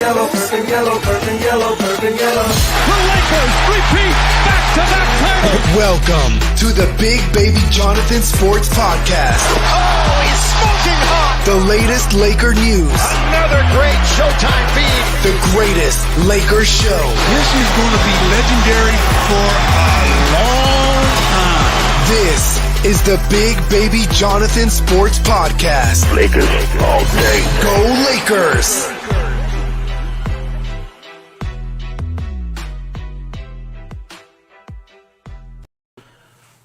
Yellow, and yellow, purple, yellow, purple, yellow. The Lakers repeat back-to-back titles. Welcome to the Big Baby Jonathan Sports Podcast. Oh, he's smoking hot. The latest Laker news. Another great Showtime feed. The greatest Lakers show. This is going to be legendary for a long time. This is the Big Baby Jonathan Sports Podcast. Lakers all day. Go Lakers!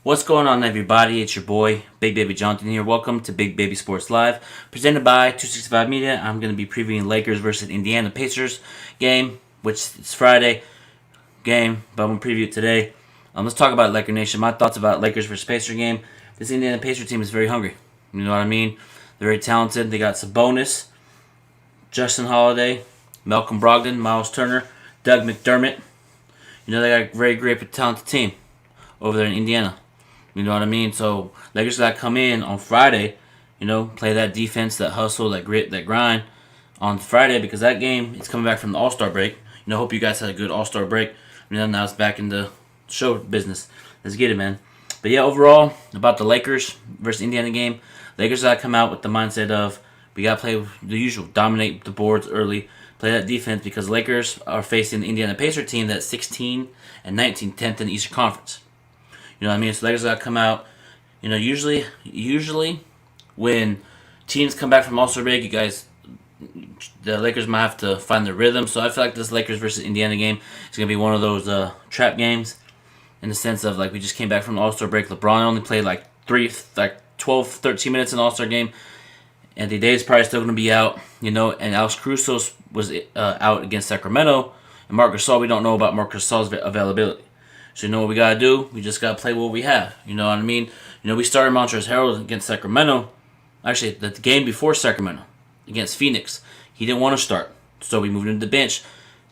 What's going on, everybody? It's your boy, Big Baby Jonathan here. Welcome to Big Baby Sports Live, presented by 265 Media. I'm going to be previewing Lakers versus Indiana Pacers game, which is Friday game, but I'm going to preview it today. Let's talk about Laker Nation. My thoughts about Lakers versus Pacers game. This Indiana Pacers team is very hungry. You know what I mean? They're very talented. They got Sabonis, Justin Holiday, Malcolm Brogdon, Miles Turner, Doug McDermott. You know, they got a very great, talented team over there in Indiana. You know what I mean? So, Lakers got to come in on Friday, you know, play that defense, that hustle, that grit, that grind on Friday, because that game is coming back from the All-Star break. You know, hope you guys had a good All-Star break. You know, now it's back in the show business. Let's get it, man. But yeah, overall, about the Lakers versus Indiana game, Lakers got to come out with the mindset of we got to play the usual, dominate the boards early, play that defense, because Lakers are facing the Indiana Pacers team that's 16 and 19, 10th in the Eastern Conference. You know what I mean? So Lakers got to come out. You know, usually when teams come back from All-Star break, you guys, the Lakers might have to find their rhythm. So I feel like this Lakers versus Indiana game is going to be one of those trap games in the sense of, like, we just came back from the All-Star break. LeBron only played like 12, 13 minutes in the All-Star game. Anthony Davis probably still going to be out, you know, and Alex Caruso was out against Sacramento. And Marc Gasol, we don't know about Marc Gasol's availability. So you know what we got to do? We just got to play what we have. You know what I mean? You know, we started Montrezl Harrell against Sacramento. Actually, the game before Sacramento against Phoenix, he didn't want to start. So we moved him to the bench.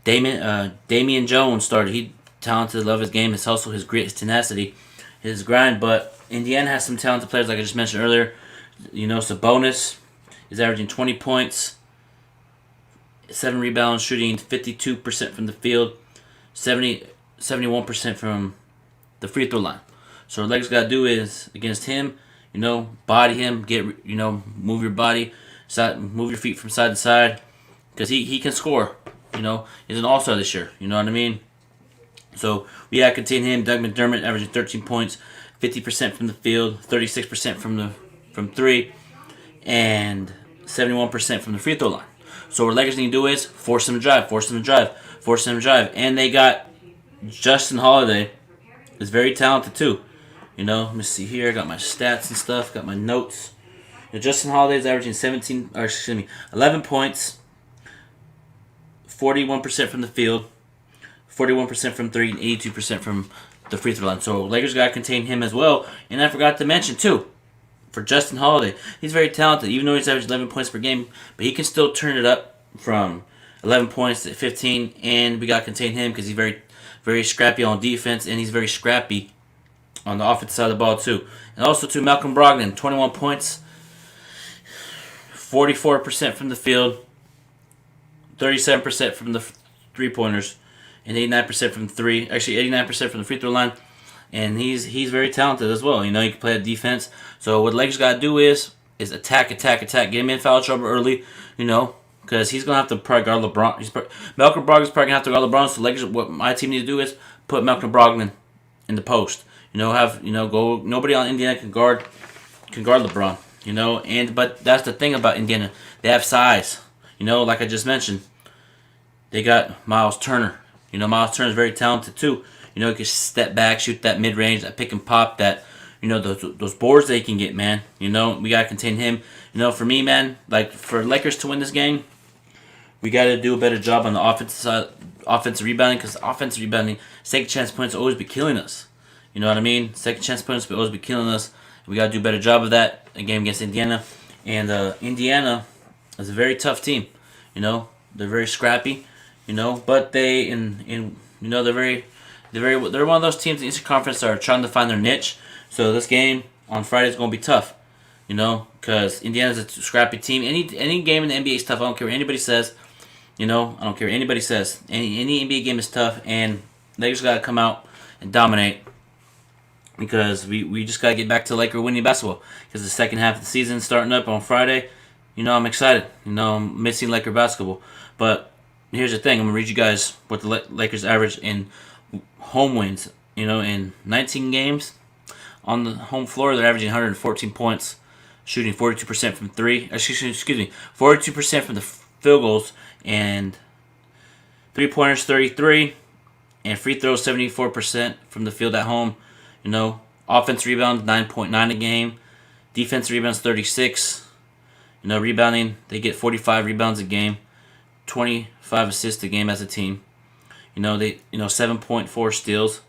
Damian Jones started. He talented, love his game, his hustle, his grit, his tenacity, his grind. But Indiana has some talented players, like I just mentioned earlier. You know, Sabonis is averaging 20 points, 7 rebounds, shooting 52% from the field, 71% from the free throw line. So what Lakers got to do is, against him, you know, body him, move your body, move your feet from side to side, because he can score. You know, he's an all-star this year. You know what I mean? So we got to contain him. Doug McDermott averaging 13 points, 50% from the field, 36% from three, and 71% from the free throw line. So what Lakers need to do is force them to drive. And they got Justin Holiday is very talented too. You know, let me see here. I got my stats and stuff. Got my notes. You know, Justin Holiday is averaging 11 points, 41% from the field, 41% from three, and 82% from the free throw line. So Lakers got to contain him as well. And I forgot to mention too, for Justin Holiday, he's very talented. Even though he's averaging 11 points per game, but he can still turn it up from 11 points to 15. And we got to contain him because he's very scrappy on defense, and he's very scrappy on the offensive side of the ball too. And also to Malcolm Brogdon, 21 points, 44% from the field, 37% from the three-pointers, and 89% from three. Actually, 89% from the free throw line. And he's very talented as well. You know, he can play a defense. So what Lakers got to do is attack. Get him in foul trouble early, you know, because he's going to have to probably guard LeBron. Malcolm Brogdon's probably going to have to guard LeBron. So Lakers, what my team needs to do is put Malcolm Brogdon in the post. You know, go. Nobody on Indiana can guard LeBron. You know, but that's the thing about Indiana. They have size. You know, like I just mentioned, they got Miles Turner. You know, Miles Turner is very talented too. You know, he can step back, shoot that mid-range, that pick and pop, that, you know, those boards they can get, man. You know, we got to contain him. You know, for me, man, like, for Lakers to win this game, we got to do a better job on the offensive side, offensive rebounding, because offensive rebounding, second chance points always be killing us. You know what I mean? Second chance points will always be killing us. We got to do a better job of that, a game against Indiana. And Indiana is a very tough team. You know, they're very scrappy, you know, but they're one of those teams in the Eastern Conference that are trying to find their niche. So this game on Friday is going to be tough, you know, because Indiana's a scrappy team. Any game in the NBA is tough. I don't care what anybody says. You know, I don't care what anybody says. Any NBA game is tough, and Lakers got to come out and dominate because we just got to get back to Laker winning basketball because the second half of the season starting up on Friday. You know, I'm excited. You know, I'm missing Laker basketball. But here's the thing. I'm going to read you guys what the Lakers average in home wins. You know, in 19 games on the home floor, they're averaging 114 points, shooting 42% from three. Excuse me, 42% from the field goals, and 3-pointers 33, and free throws 74% from the field at home. You know, offense rebounds 9.9 a game, defense rebounds 36. You know, rebounding, they get 45 rebounds a game, 25 assists a game as a team. You know, 7.4 steals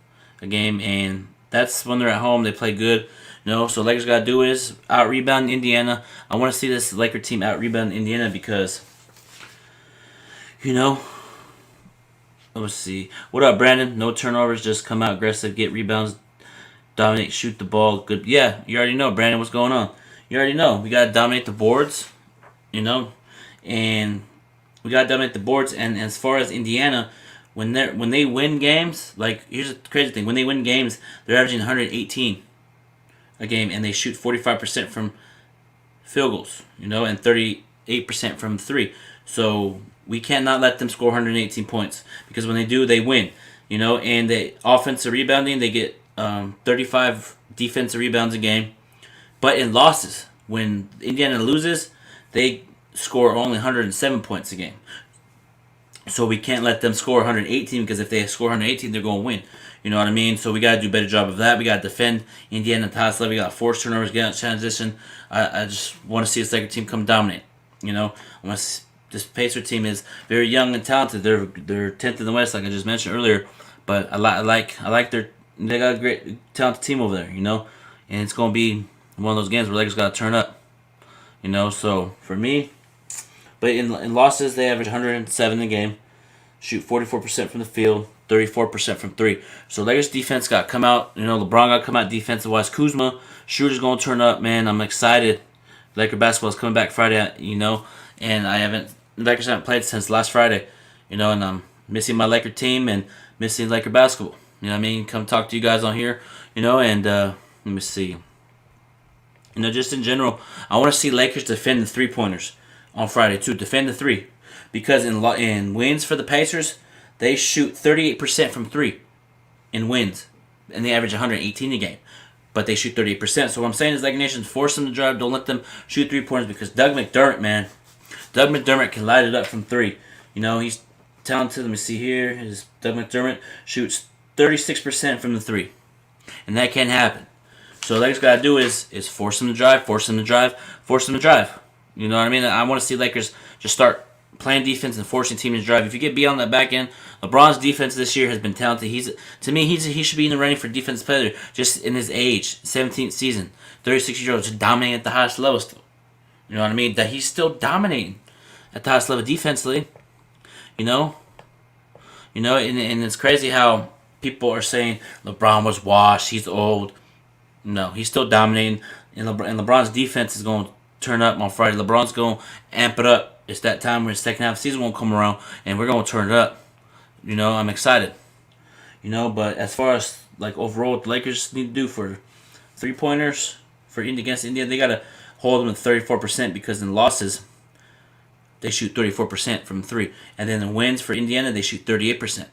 a game, and that's when they're at home. They play good. You know, so Lakers got to do is out-rebound Indiana. I want to see this Laker team out-rebound Indiana because, you know, let's see. What up, Brandon? No turnovers, just come out aggressive, get rebounds, dominate, shoot the ball. Good. Yeah, you already know, Brandon, what's going on. You already know. We got to dominate the boards, you know, and we got to dominate the boards. And as far as Indiana, when they win games, like, here's the crazy thing. When they win games, they're averaging 118 a game, and they shoot 45% from field goals, you know, and 38% from three. So we cannot let them score 118 points because when they do, they win, you know, and the offensive rebounding, they get 35 defensive rebounds a game. But in losses, when Indiana loses, they score only 107 points a game. So we can't let them score 118 because if they score 118, they're going to win. You know what I mean? So we got to do a better job of that. We got to defend Indiana at the highest level. We got to force turnovers, get out of transition. I just want to see this Laker team come dominate. You know, this Pacer team is very young and talented. They're 10th in the West, like I just mentioned earlier. But I like they got a great talented team over there. You know, and it's going to be one of those games where Lakers got to turn up. You know, so for me, but in losses they average 107 a game, shoot 44% from the field, 34% from three. So Lakers defense got to come out. You know, LeBron got to come out defensive wise. Kuzma, shooter's going to turn up, man. I'm excited. Laker basketball is coming back Friday. You know, and Lakers haven't played since last Friday. You know, and I'm missing my Laker team and missing Laker basketball. You know what I mean? Come talk to you guys on here. You know, and let me see. You know, just in general, I want to see Lakers defend the three-pointers on Friday too. Defend the three, because in wins for the Pacers, they shoot 38% from three in wins, and they average 118 a game, but they shoot 38%. So what I'm saying is, Laker Nation, force them to drive. Don't let them shoot three-pointers because Doug McDermott can light it up from three. You know, he's talented. Let me see here. Doug McDermott shoots 36% from the three, and that can happen. So what Lakers got to do is force them to drive, force them to drive, force them to drive. You know what I mean? I want to see Lakers just start playing defense and forcing teams to drive. If you get beyond that back end, LeBron's defense this year has been talented. He should be in the running for defensive player just in his age, 17th season, 36-year-old, just dominating at the highest level still. You know what I mean? That he's still dominating at the highest level defensively. You know, and it's crazy how people are saying LeBron was washed, he's old. No, he's still dominating, and LeBron's defense is going to turn up on Friday. LeBron's going to amp it up. It's that time where the second half of the season won't come around, and we're going to turn it up. You know, I'm excited. You know, but as far as, like, overall what the Lakers need to do for three-pointers against India, they got to hold them to 34% because in losses, they shoot 34% from three. And then in wins for Indiana, they shoot 38%.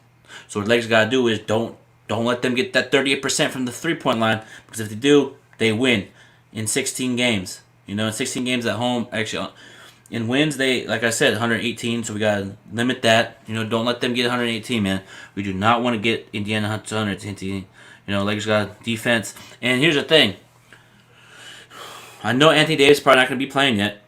So what the Lakers got to do is don't let them get that 38% from the three-point line, because if they do, they win in 16 games. You know, in 16 games at home, actually, in wins, they, like I said, 118, so we got to limit that. You know, don't let them get 118, man. We do not want to get Indiana to 118. You know, Lakers got defense. And here's the thing. I know Anthony Davis is probably not going to be playing yet.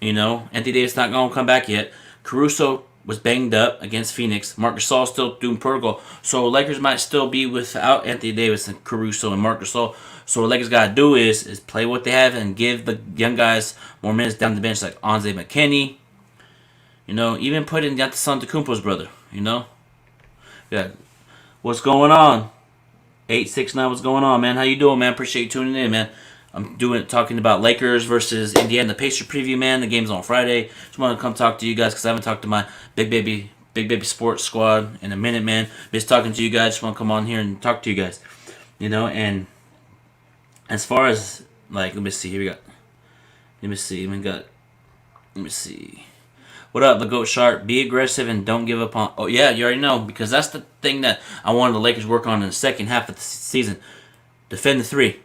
You know, Anthony Davis not going to come back yet. Caruso was banged up against Phoenix. Marc Gasol still doing protocol. So Lakers might still be without Anthony Davis and Caruso and Marc Gasol. So what Lakers got to do is play what they have and give the young guys more minutes down the bench, like Onze McKinney. You know, even put in Giannis Antetokounmpo's brother. You know? Yeah. What's going on? 869, what's going on, man? How you doing, man? Appreciate you tuning in, man. I'm talking about Lakers versus Indiana Pacers preview, man. The game's on Friday. Just want to come talk to you guys because I haven't talked to my Big Baby Sports squad in a minute, man. Just talking to you guys. Just want to come on here and talk to you guys. And as far as, like, let me see. Here we go. Let me see. What up, the Goat Shark? Be aggressive and don't give up on... Oh, yeah, you already know. Because that's the thing that I wanted the Lakers work on in the second half of the season. Defend the three.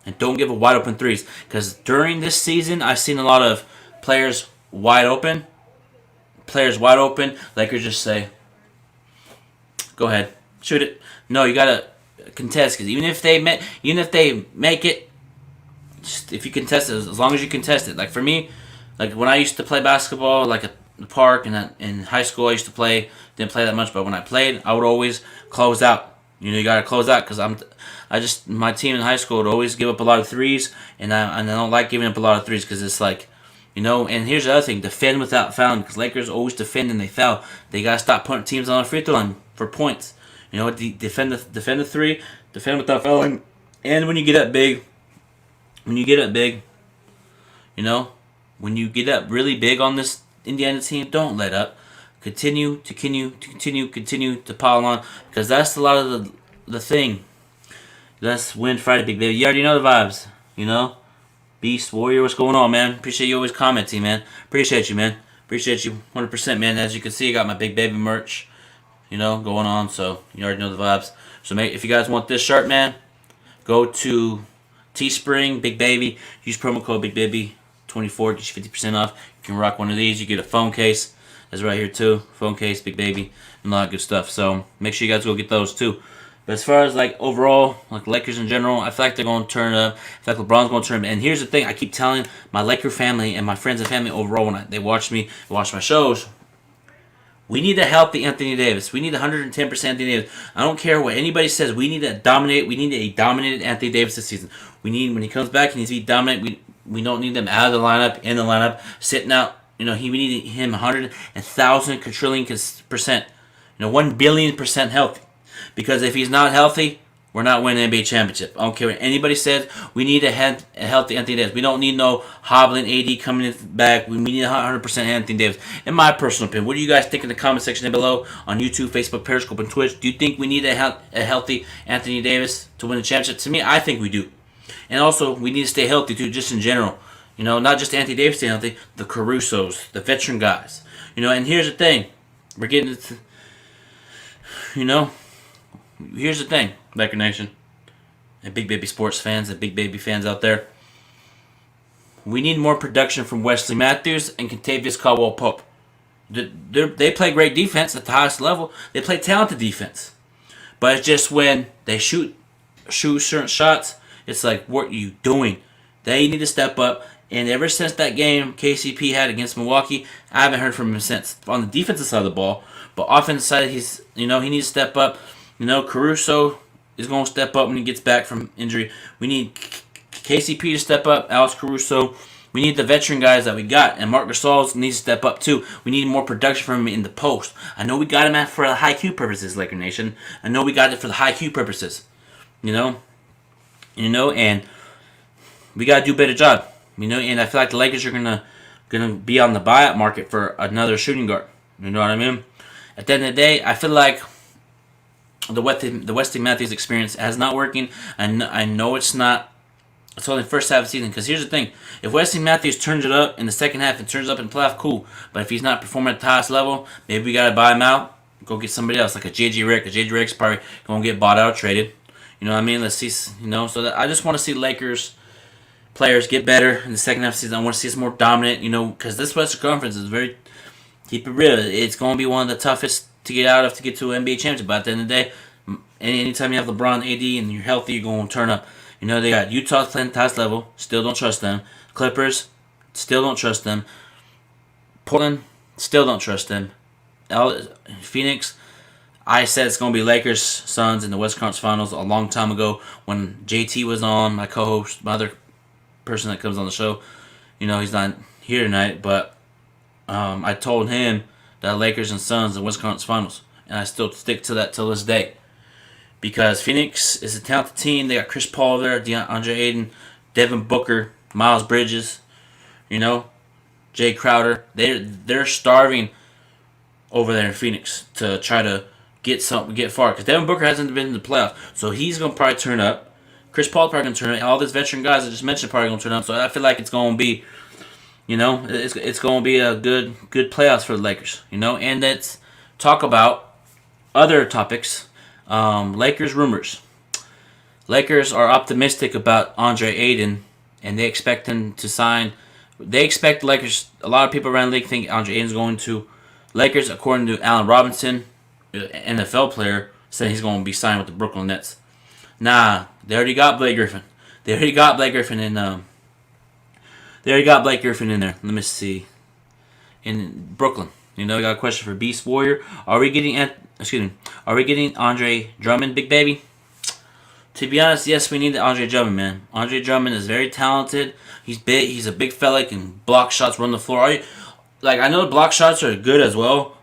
And don't give a wide open threes. Because during this season, I've seen a lot of players wide open. Lakers just say, go ahead, shoot it. No, you got to contest. Because even if they make it, just if you contest it, as long as you contest it. Like for me, like when I used to play basketball, like at the park and in high school, I used to play. Didn't play that much, but when I played, I would always close out. You gotta close out because my team in high school would always give up a lot of threes, and I don't like giving up a lot of threes because it's like, And here's the other thing: defend without fouling, because Lakers always defend and they foul. They gotta stop putting teams on the free throw line for points. Defend the three, defend without fouling, and when you get up big. When you get up really big on this Indiana team, don't let up. Continue to pile on, because that's a lot of the thing. Let's win Friday, Big Baby. You already know the vibes, Beast, Warrior, what's going on, man? Appreciate you always commenting, man. Appreciate you, man. Appreciate you 100%, man. As you can see, I got my Big Baby merch, going on, so you already know the vibes. So if you guys want this shirt, man, go to Teespring, Big Baby. Use promo code Big Baby 24, get you 50% off. You can rock one of these. You get a phone case. That's right here too. Phone case, Big Baby, and a lot of good stuff. So make sure you guys go get those too. But as far as like overall, like Lakers in general, I feel like they're going to turn up. I feel like LeBron's going to turn up. And here's the thing: I keep telling my Laker family and my friends and family overall when they watch my shows. We need a healthy Anthony Davis. We need 110% Anthony Davis. I don't care what anybody says. We need to dominate. We need a dominated Anthony Davis this season. We need, when he comes back, he needs to be dominant. We don't need them out of the lineup, in the lineup, sitting out. We need him 100,000 quadrillion %. 1 billion % healthy. Because if he's not healthy, we're not winning the NBA championship. I don't care what anybody says. We need a healthy Anthony Davis. We don't need no hobbling AD coming in back. We need 100% Anthony Davis. In my personal opinion, what do you guys think in the comment section down below on YouTube, Facebook, Periscope, and Twitch? Do you think we need a healthy Anthony Davis to win the championship? To me, I think we do. And also, we need to stay healthy too, just in general. Not just Anthony Davis staying healthy, the Carusos, the veteran guys. And here's the thing. We're getting into, here's the thing, Laker Nation, and Big Baby sports fans, and Big Baby fans out there. We need more production from Wesley Matthews and Kentavious Caldwell-Pope. They play great defense at the highest level. They play talented defense. But it's just when they shoot certain shots, it's like, what are you doing? They need to step up. And ever since that game KCP had against Milwaukee, I haven't heard from him since. On the defensive side of the ball, but offensive side, he needs to step up. Caruso is going to step up when he gets back from injury. We need KCP to step up, Alex Caruso. We need the veteran guys that we got, and Marc Gasol needs to step up too. We need more production from him in the post. I know we got him for the high Q purposes, Laker Nation. I know we got it for the high Q purposes. And we got to do a better job. And I feel like the Lakers are gonna be on the buyout market for another shooting guard. You know what I mean? At the end of the day, I feel like the Wesley Matthews experience is not working. I know it's not. It's only the first half of the season. Because here's the thing: if Wesley Matthews turns it up in the second half and turns it up in the playoff, cool. But if he's not performing at the highest level, maybe we gotta buy him out. Go get somebody else, like a JJ Redick. A JJ Redick's probably gonna get bought out or traded. You know what I mean? Let's see. So I just want to see Lakers players get better in the second half of the season. I want to see us more dominant, because this Western Conference is very, keep it real, it's going to be one of the toughest to get out of to get to an NBA championship. But at the end of the day, anytime you have LeBron, AD, and you're healthy, you're going to turn up. They got Utah playing at the highest level, still don't trust them. Clippers, still don't trust them. Portland, still don't trust them. Phoenix, I said it's going to be Lakers, Suns in the West Conference Finals a long time ago when JT was on, my co-host, my other person that comes on the show. He's not here tonight, but I told him that Lakers and Suns in West Conference Finals, and I still stick to that till this day. Because Phoenix is a talented team. They got Chris Paul there, DeAndre Ayton, Devin Booker, Miles Bridges, Jay Crowder. They're starving over there in Phoenix to try to get far, because Devin Booker hasn't been in the playoffs, so he's gonna probably turn up. Chris Paul probably gonna turn up. All these veteran guys I just mentioned probably gonna turn up. So I feel like it's gonna be, it's gonna be a good playoffs for the Lakers. And let's talk about other topics. Lakers rumors. Lakers are optimistic about Andre Ayton, and they expect him to sign. They expect the Lakers. A lot of people around the league think Andre Ayton's going to Lakers. According to Allen Robinson, NFL player, said he's going to be signed with the Brooklyn Nets. Nah, they already got Blake Griffin. They already got Blake Griffin in. They already got Blake Griffin in there. Let me see. In Brooklyn, we got a question for Beast Warrior. Are we getting Andre Drummond, Big Baby? To be honest, yes, we need Andre Drummond, man. Andre Drummond is very talented. He's big. He's a big fella. He can block shots, run the floor. I know block shots are good as well.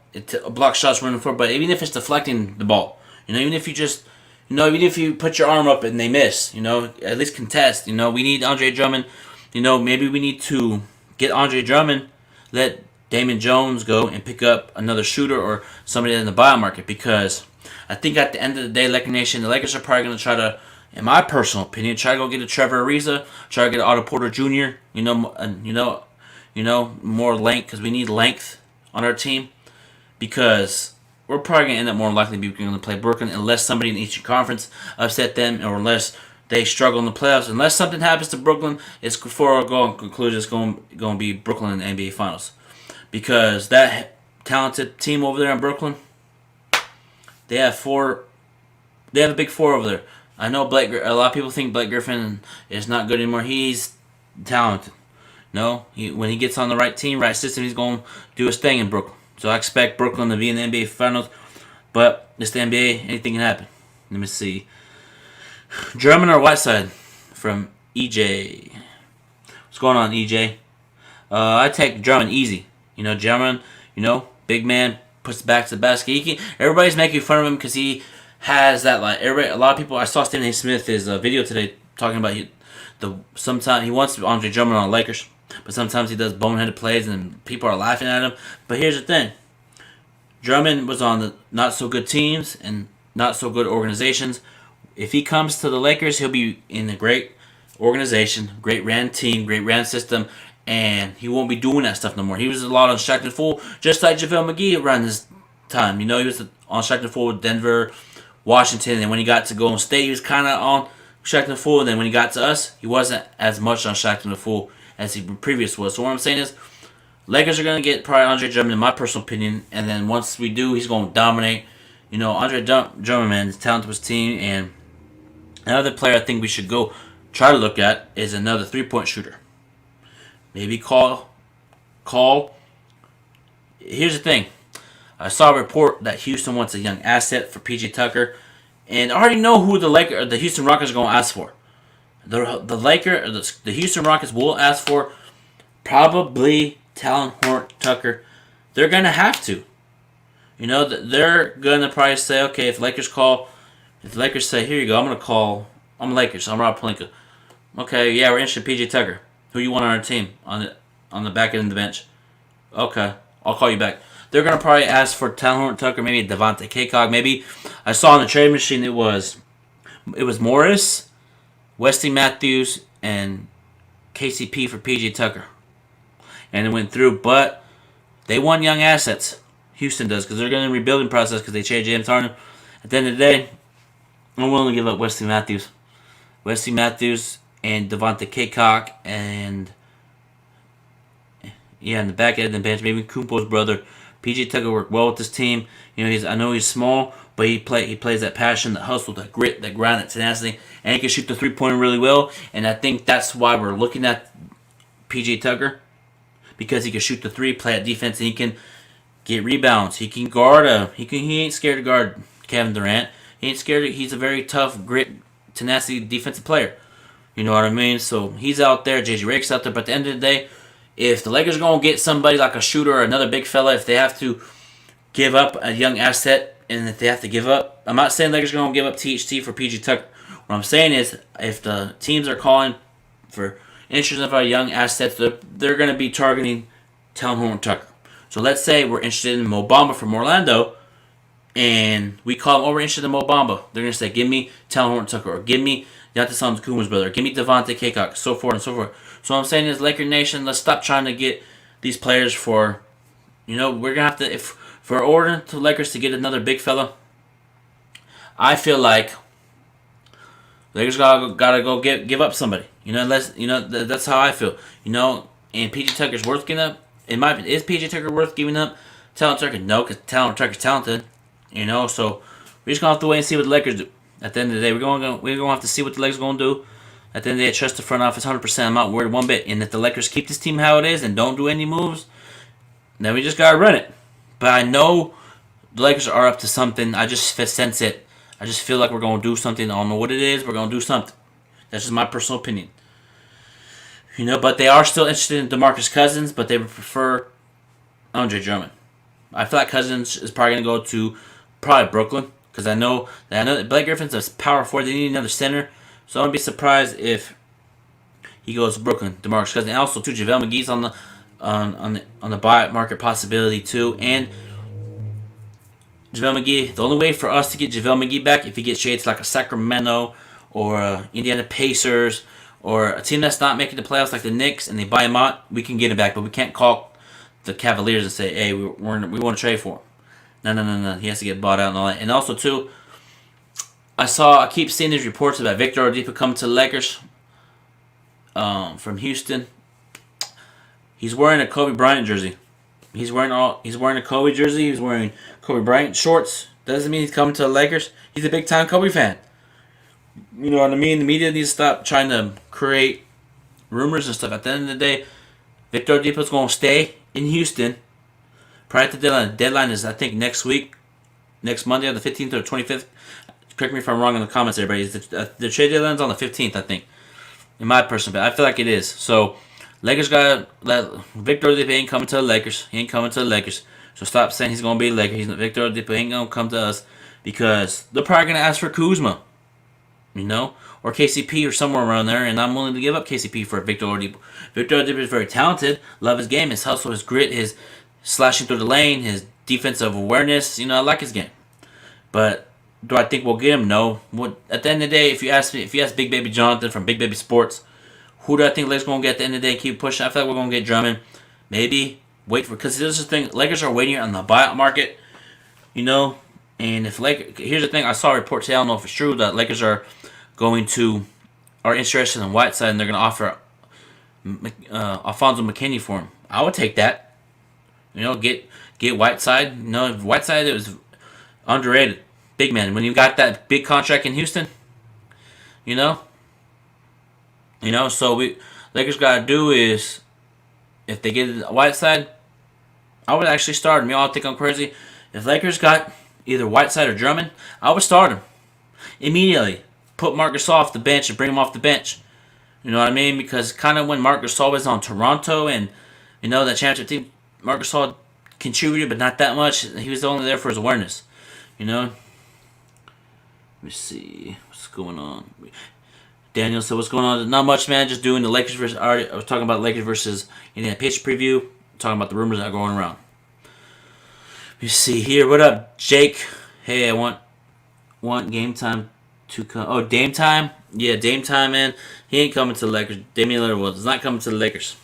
Block shots, run the floor. But even if it's deflecting the ball, even if you just, even if you put your arm up and they miss, at least contest. We need Andre Drummond. Maybe we need to get Andre Drummond, let Damon Jones go and pick up another shooter or somebody in the buyout market, because I think at the end of the day, Laker Nation, the Lakers are probably going to try to, in my personal opinion, try to go get a Trevor Ariza, try to get an Otto Porter Jr., more length, because we need length on our team, because we're probably going to end up more likely going to play Brooklyn unless somebody in the Eastern Conference upset them, or unless they struggle in the playoffs. Unless something happens to Brooklyn, it's before our goal and conclusion, it's going to be Brooklyn in the NBA Finals, because that talented team over there in Brooklyn, they have a big four over there. I know a lot of people think Blake Griffin is not good anymore. He's talented. No, when he gets on the right team, right system, he's going to do his thing in Brooklyn. So I expect Brooklyn to be in the NBA Finals. But it's the NBA. Anything can happen. Let me see. Drummond or Whiteside from EJ. What's going on, EJ? I take Drummond easy. Drummond, big man, puts it back to the basket. Everybody's making fun of him because he has that, a lot of people. I saw Stephen A. Smith's video today talking about sometimes he wants Andre Drummond on the Lakers, but sometimes he does boneheaded plays and people are laughing at him. But here's the thing: Drummond was on the not so good teams and not so good organizations. If he comes to the Lakers, he'll be in a great organization, great ran team, great ran system, and he won't be doing that stuff no more. He was a lot on Shaqtin' Fool, just like JaVale McGee around his time. He was on Shaqtin' Fool with Denver, Washington, and when he got to Golden State, he was kind of on Shaqtin' Fool, and then when he got to us, he wasn't as much on Shaqtin' Fool as he previous was. So what I'm saying is, Lakers are going to get probably Andre Drummond, in my personal opinion, and then once we do, he's going to dominate. Andre Drummond, man, is talented with his team, and another player I think we should go try to look at is another three-point shooter. Maybe call. Here's the thing. I saw a report that Houston wants a young asset for PJ Tucker, and I already know who the Houston Rockets are going to ask for. The Houston Rockets will ask for probably Talon Tucker. They're going to have to. They're going to probably say, okay, if the Lakers say, here you go, I'm Lakers, I'm Rob Pelinka. Okay, yeah, we're interested in PJ Tucker. Who you want on our team on the back end of the bench? Okay, I'll call you back. They're gonna probably ask for Talon Tucker, maybe Devontae Cacog. Maybe I saw on the trade machine it was Morris, Wesley Matthews, and KCP for PJ Tucker, and it went through. But they want young assets. Houston does, because they're going to rebuilding process because they changed James Harden. At the end of the day, I'm willing to give up Wesley Matthews and Devontae Cacog, and in the back end of the bench, maybe Kumpo's brother. PJ Tucker worked well with this team. I know he's small, but he plays that passion, that hustle, that grit, that grind, that tenacity, and he can shoot the three-pointer really well. And I think that's why we're looking at PJ Tucker, because he can shoot the three, play at defense, and he can get rebounds. He can guard. He ain't scared to guard Kevin Durant. He ain't scared. He's a very tough, grit, tenacity defensive player. You know what I mean? So he's out there. JJ Redick's out there. But at the end of the day, if the Lakers are going to get somebody like a shooter or another big fella, if they have to give up a young asset, and if they have to give up, I'm not saying Lakers are going to give up THT for PJ Tucker. What I'm saying is, if the teams are calling for interest of our young assets, they're going to be targeting Talon Horton Tucker. So let's say we're interested in Mo Bamba from Orlando, and we call them, oh, we're interested in Mo Bamba. They're going to say, give me Talon Horton Tucker, or give me Giannis Kuma's brother, or give me Devontae Kaycock, so forth and so forth. So what I'm saying is, Laker Nation, let's stop trying to get these players for, we're going to have to, if for order to Lakers to get another big fella, I feel like Lakers gotta go give up somebody. That's how I feel. And PJ Tucker's worth giving up. Is PJ Tucker worth giving up? Talon Tucker, no, because Talon Tucker's talented. So we're just gonna have to wait and see what the Lakers do. At the end of the day, we're gonna have to see what the Lakers are gonna do. At the end of the day, I trust the front office 100%. I'm not worried one bit. And if the Lakers keep this team how it is and don't do any moves, then we just gotta run it. But I know the Lakers are up to something. I just sense it. I just feel like we're gonna do something. I don't know what it is. We're gonna do something. That's just my personal opinion. But they are still interested in DeMarcus Cousins, but they would prefer Andre Drummond. I feel like Cousins is probably going to go to probably Brooklyn, because I know that Blake Griffin's a power forward. They need another center, so I wouldn't be surprised if he goes to Brooklyn. DeMarcus Cousins, and also too, JaVale McGee's on the buy market possibility too, and JaVale McGee. The only way for us to get JaVale McGee back, if he gets traded to like a Sacramento or Indiana Pacers, or a team that's not making the playoffs like the Knicks, and they buy him out, we can get him back. But we can't call the Cavaliers and say, hey, we want to trade for him. No. He has to get bought out and all that. And also, too, I keep seeing these reports about Victor Oladipo coming to the Lakers from Houston. He's wearing a Kobe Bryant jersey. He's wearing a Kobe jersey. He's wearing Kobe Bryant shorts. Doesn't mean he's coming to the Lakers. He's a big-time Kobe fan. You know what I mean? The media needs to stop trying to create rumors and stuff. At the end of the day, Victor Oladipo's going to stay in Houston prior to the deadline. The deadline is, I think, next week, next Monday on the 15th or 25th. Correct me if I'm wrong in the comments, everybody. The trade deadline's on the 15th, I think. In my personal opinion, I feel like it is. So, Lakers got Victor Oladipo ain't coming to the Lakers. He ain't coming to the Lakers. So stop saying he's going to be a Laker. Victor Oladipo ain't going to come to us, because they're probably going to ask for Kuzma. Or KCP or somewhere around there, and I'm willing to give up KCP for Victor Oladipo. Victor Oladipo is very talented, love his game, his hustle, his grit, his slashing through the lane, his defensive awareness. I like his game. But do I think we'll get him? No. At the end of the day, if you ask Big Baby Jonathan from Big Baby Sports, who do I think Lakers going to get at the end of the day? Keep pushing. I feel like we're going to get Drummond. Maybe wait for, because this is the thing. Lakers are waiting on the buyout market. And if here's the thing, I saw a report today, I don't know if it's true, that Lakers are interested in Whiteside, and they're going to offer Alfonso McKinney for him. I would take that. Get Whiteside. Whiteside is underrated. Big man. When you got that big contract in Houston, so Lakers got to do is, if they get Whiteside, I would actually start him. Y'all think I'm crazy? If Lakers got either Whiteside or Drummond, I would start him immediately. Put Marc Gasol off the bench and bring him off the bench. You know what I mean? Because kind of when Marc Gasol was on Toronto and, that championship team, Marc Gasol contributed, but not that much. He was only there for his awareness. Let me see. What's going on? Daniel said, what's going on? Not much, man. Just doing the Lakers versus... I was talking about Lakers versus Indiana Pacers preview. Talking about the rumors that are going around. Let me see here. What up, Jake? Hey, I want game time to come. Oh, Dame time? Yeah, Dame time, man. He ain't coming to the Lakers. Damian Lillard is not coming to the Lakers.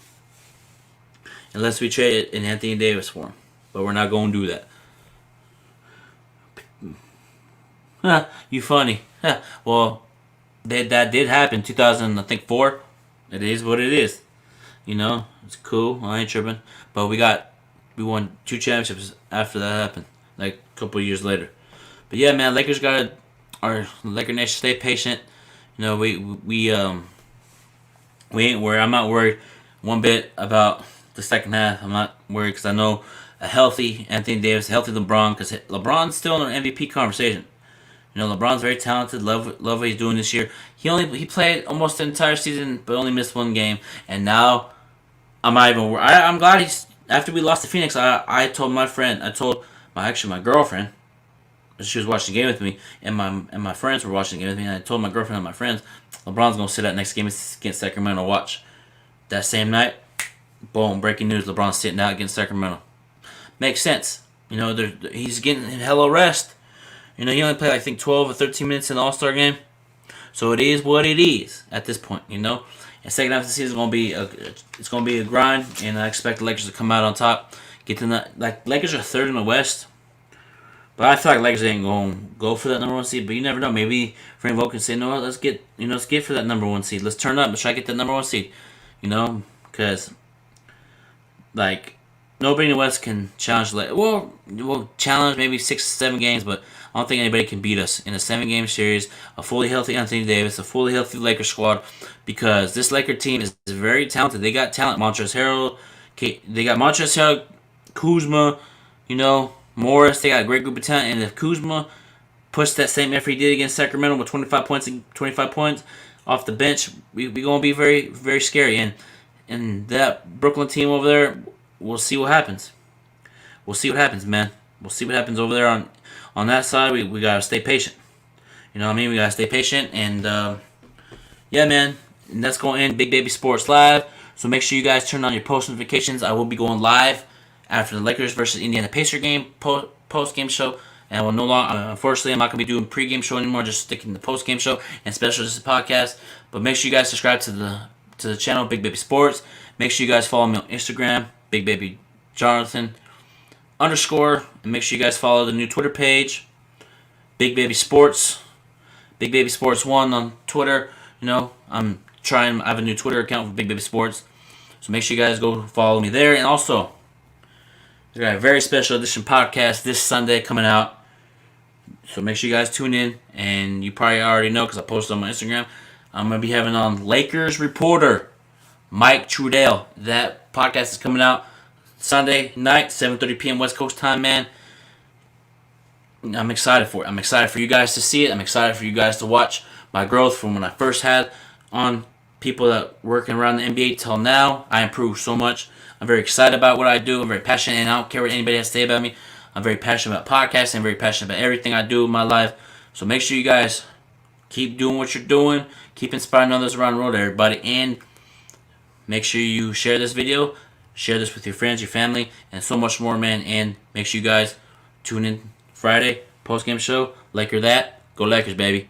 Unless we trade in Anthony Davis for him. But we're not going to do that. Huh, you funny. Huh. Well, that did happen 2004. It is what it is. It's cool. I ain't tripping. But we won 2 championships after that happened. Like a couple of years later. But yeah, man, Lakers our Laker Nation, stay patient. We ain't worried. I'm not worried one bit about the second half. I'm not worried because I know a healthy Anthony Davis, a healthy LeBron, because LeBron's still in an MVP conversation. LeBron's very talented. Love what he's doing this year. He played almost the entire season, but only missed 1 game. And now I'm not even worried. I'm glad after we lost to Phoenix. I told my girlfriend, she was watching the game with me, and my friends were watching the game with me, and I told my girlfriend and my friends, LeBron's gonna sit out next game against Sacramento. Watch. That same night, boom, breaking news: LeBron's sitting out against Sacramento. Makes sense. You know, he's getting hella rest. You know, he only played, I think, 12 or 13 minutes in the All-Star game. So it is what it is at this point, you know. And second half of the season is gonna be a grind, and I expect the Lakers to come out on top. Get to the, like, Lakers are third in the West, but I feel like Lakers ain't gonna go for that number 1 seed. But you never know. Maybe Frank Vogel can say, no, let's get for that number 1 seed. Let's turn up. Let's try to get that number 1 seed. You know, because like nobody in the West can challenge. We'll challenge maybe 6-7 games, but I don't think anybody can beat us in a 7-game series. A fully healthy Anthony Davis, a fully healthy Lakers squad, because this Laker team is very talented. They got talent. Montrezl Harrell, they got Montrezl Harrell, Kuzma, you know, Morris. They got a great group of talent, and if Kuzma puts that same effort he did against Sacramento with 25 points off the bench, we gonna be very, very scary. And that Brooklyn team over there, we'll see what happens. We'll see what happens, man. We'll see what happens over there on that side. We gotta stay patient. You know what I mean? We gotta stay patient, and yeah, man. And that's going to end Big Baby Sports Live. So make sure you guys turn on your post notifications. I will be going live after the Lakers versus Indiana Pacers game post game show. And I will no longer, unfortunately, I'm not going to be doing pre-game show anymore. Just sticking to the post game show and special just a podcast. But make sure you guys subscribe to the channel Big Baby Sports. Make sure you guys follow me on Instagram, Big Baby Jonathan _ and make sure you guys follow the new Twitter page, Big Baby Sports, Big Baby Sports 1 on Twitter. You know, I have a new Twitter account for Big Baby Sports, so make sure you guys go follow me there. And also, we got a very special edition podcast this Sunday coming out, so make sure you guys tune in. And you probably already know because I posted on my Instagram, I'm going to be having on Lakers reporter Mike Trudell. That podcast is coming out Sunday night, 7:30 p.m. West Coast time, man. I'm excited for it. I'm excited for you guys to see it. I'm excited for you guys to watch my growth from when I first had on people that working around the NBA till now. I improved so much. I'm very excited about what I do. I'm very passionate, and I don't care what anybody has to say about me. I'm very passionate about podcasting. I'm very passionate about everything I do in my life. So make sure you guys keep doing what you're doing. Keep inspiring others around the world, everybody. And make sure you share this video. Share this with your friends, your family, and so much more, man. And make sure you guys tune in Friday, post-game show. Laker that. Go Lakers, baby.